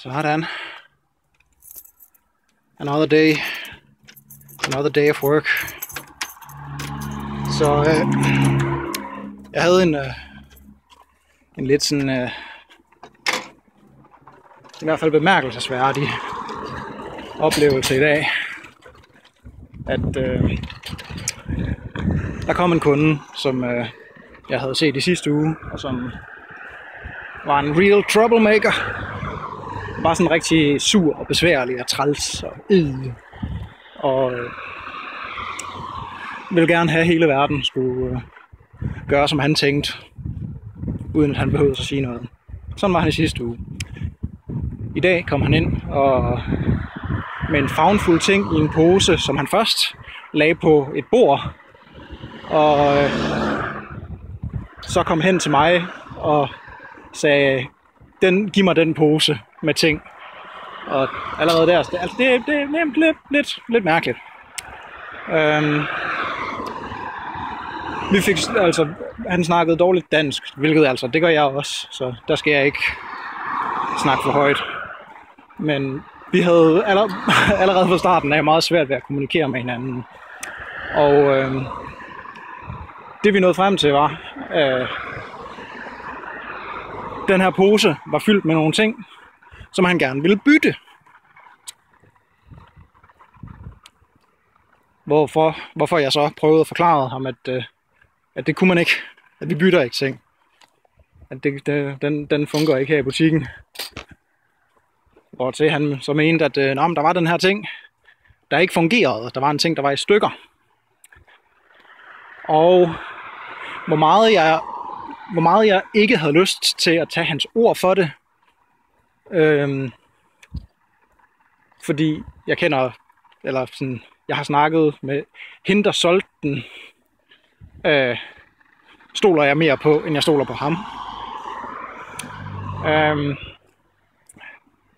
Sådan. Another day of work. Så jeg havde en lidt sådan i hvert fald bemærkelsesværdig oplevelse i dag, at der kom en kunde, som jeg havde set i sidste uge, og som var en real troublemaker. Var sådan rigtig sur og besværlig og træls og og ville gerne have, hele verden skulle gøre, som han tænkte, uden at han behøvede at sige noget. Sådan var han i sidste uge. I dag kom han ind og med en favnfuld ting i en pose, som han først lagde på et bord, og så kom hen til mig og sagde, giv mig den pose med ting. Og allerede der, altså det er lidt mærkeligt. Vi fik, altså, han snakkede dårligt dansk, hvilket altså, det gør jeg også, så der skal jeg ikke snakke for højt. Men vi havde allerede fra starten af meget svært ved at kommunikere med hinanden. Og det vi nåede frem til var, den her pose var fyldt med nogle ting, som han gerne ville bytte. Hvorfor jeg så prøvede at forklare ham, at det kunne man ikke. At vi bytter ikke ting. At den fungerer ikke her i butikken. Og til han så mente, at der var den her ting, der ikke fungerede. Der var en ting, der var i stykker. Og hvor meget jeg ikke havde lyst til at tage hans ord for det. Fordi jeg kender, eller sådan, jeg har snakket med hende, der solgte den, stoler jeg mere på, end jeg stoler på ham.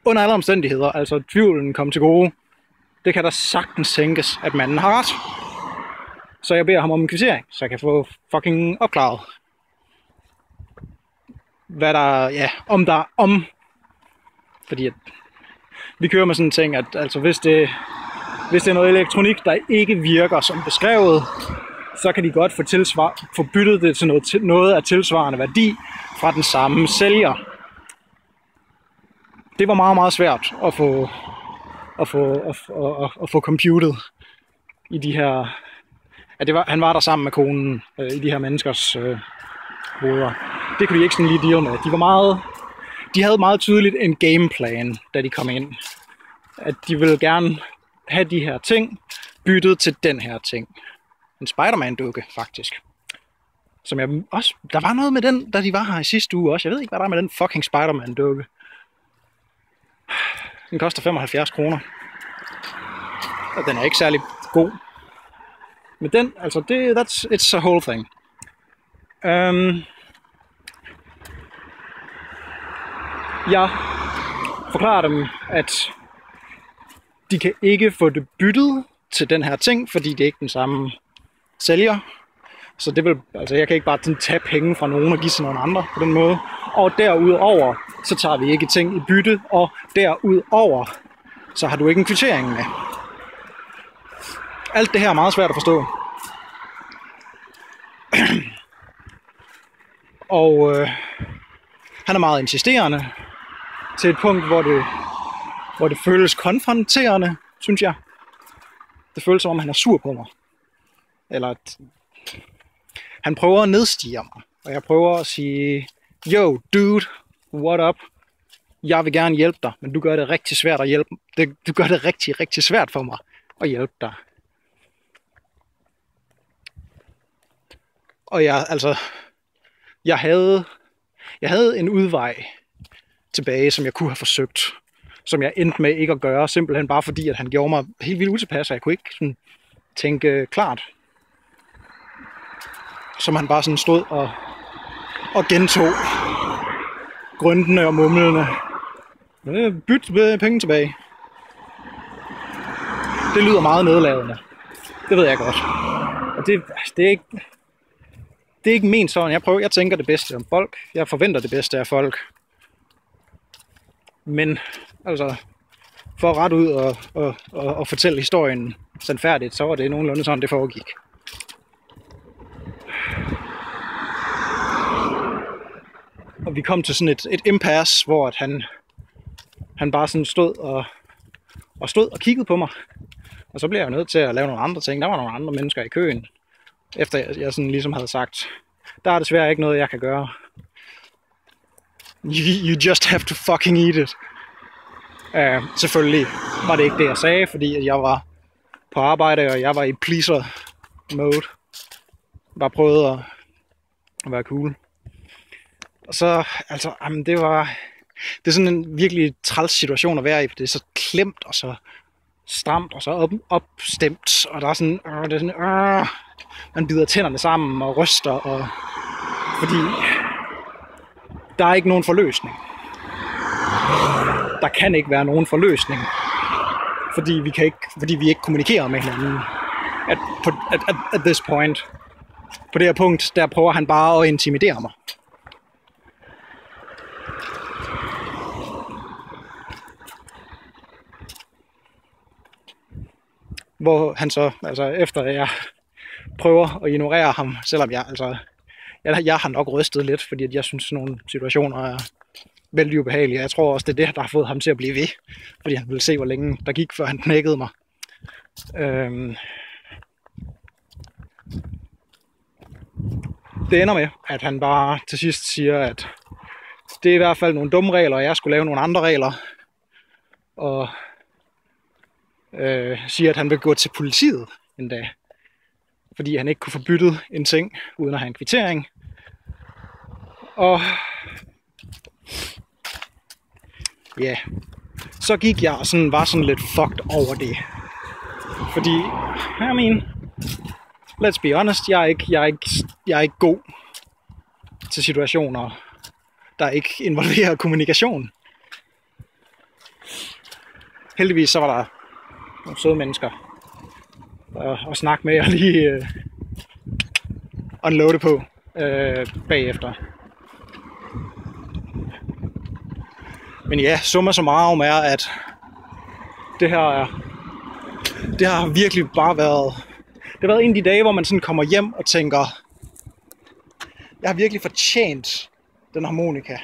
Under alle omstændigheder, altså tvivlen kom til gode, det kan der sagtens tænkes, at manden har ret. Så jeg beder ham om en kvittering, så jeg kan få fucking opklaret, hvad der, ja, om fordi at vi kører med sådan en ting, at altså hvis det er noget elektronik, der ikke virker som beskrevet, så kan de godt få byttet det til noget af tilsvarende værdi fra den samme sælger. Det var meget, meget svært at få computet i de her. Han var der sammen med konen i de her menneskers hoveder. Det kunne de ikke sådan lige deal med. De havde meget tydeligt en gameplan, da de kom ind. At de ville gerne have de her ting byttet til den her ting. En Spider-Man-dukke, faktisk. Som jeg også. Der var noget med den, da de var her i sidste uge også. Jeg ved ikke, hvad der er med den fucking Spider-Man-dukke. Den koster 75 kroner. Og den er ikke særlig god. Men den, altså, it's a whole thing. Jeg forklarer dem, at de kan ikke få det byttet til den her ting, fordi det er ikke den samme sælger. Så det vil, altså jeg kan ikke bare tage penge fra nogen og give til nogle andre på den måde. Og derudover, så tager vi ikke ting i bytte, og derudover, så har du ikke en kvittering med. Alt det her er meget svært at forstå. Og han er meget insisterende til et punkt, hvor det føles konfronterende, synes jeg. Det føles som om han er sur på mig. Eller at han prøver at nedstige mig. Og jeg prøver at sige, yo dude, what up? Jeg vil gerne hjælpe dig, men du gør det rigtig svært at hjælpe. Du gør det rigtig, rigtig svært for mig at hjælpe dig. Og jeg havde en udvej tilbage, som jeg kunne have forsøgt, som jeg endte med ikke at gøre, simpelthen bare fordi, at han gjorde mig helt vildt utilpas, og jeg kunne ikke sådan tænke klart. Som han bare sådan stod og gentog, grøntende og mumlende. Byt penge tilbage. Det lyder meget nedladende. Det ved jeg godt. Og det er ikke ment sådan. Jeg tænker det bedste om folk. Jeg forventer det bedste af folk. Men Altså, for ret ud og fortælle historien sandfærdigt, så var det nogenlunde sådan, det foregik. Og vi kom til sådan et impasse, hvor at han bare sådan stod og kiggede på mig. Og så blev jeg nødt til at lave nogle andre ting. Der var nogle andre mennesker i køen. Efter jeg sådan ligesom havde sagt, der er desværre ikke noget, jeg kan gøre. You just have to fucking eat it. Selvfølgelig var det ikke det, jeg sagde, fordi jeg var på arbejde, og jeg var i pleaser mode. Bare prøvede at være cool. Og så, altså, det er sådan en virkelig træls situation at være i, for det er så klemt og så stramt og så opstemt, og der er sådan, det er sådan, man bider tænderne sammen og ryster, og fordi der er ikke nogen forløsning. Der kan ikke være nogen forløsning, fordi vi ikke kommunikerer med hinanden. At this point, på det her punkt, der prøver han bare at intimidere mig. Hvor han så, altså efter jeg prøver at ignorere ham, selvom jeg har nok rystet lidt, fordi jeg synes, at nogle situationer er vældig ubehagelige. Jeg tror også, det er det, der har fået ham til at blive ved, fordi han ville se, hvor længe der gik, før han knækkede mig. Det ender med, at han bare til sidst siger, at det er i hvert fald nogle dumme regler, og jeg skulle lave nogle andre regler. Og siger, at han vil gå til politiet en dag, fordi han ikke kunne få byttet en ting, uden at have en kvittering. Og ja, så gik jeg og var sådan lidt fucked over det. Fordi, let's be honest, jeg er ikke god til situationer, der ikke involverer kommunikation. Heldigvis så var der nogle søde mennesker og snakke med og lige unloade på bagefter. Men ja, summa summarum er, at det har virkelig bare været, det har været en af de dage, hvor man sådan kommer hjem og tænker, jeg har virkelig fortjent den harmonika.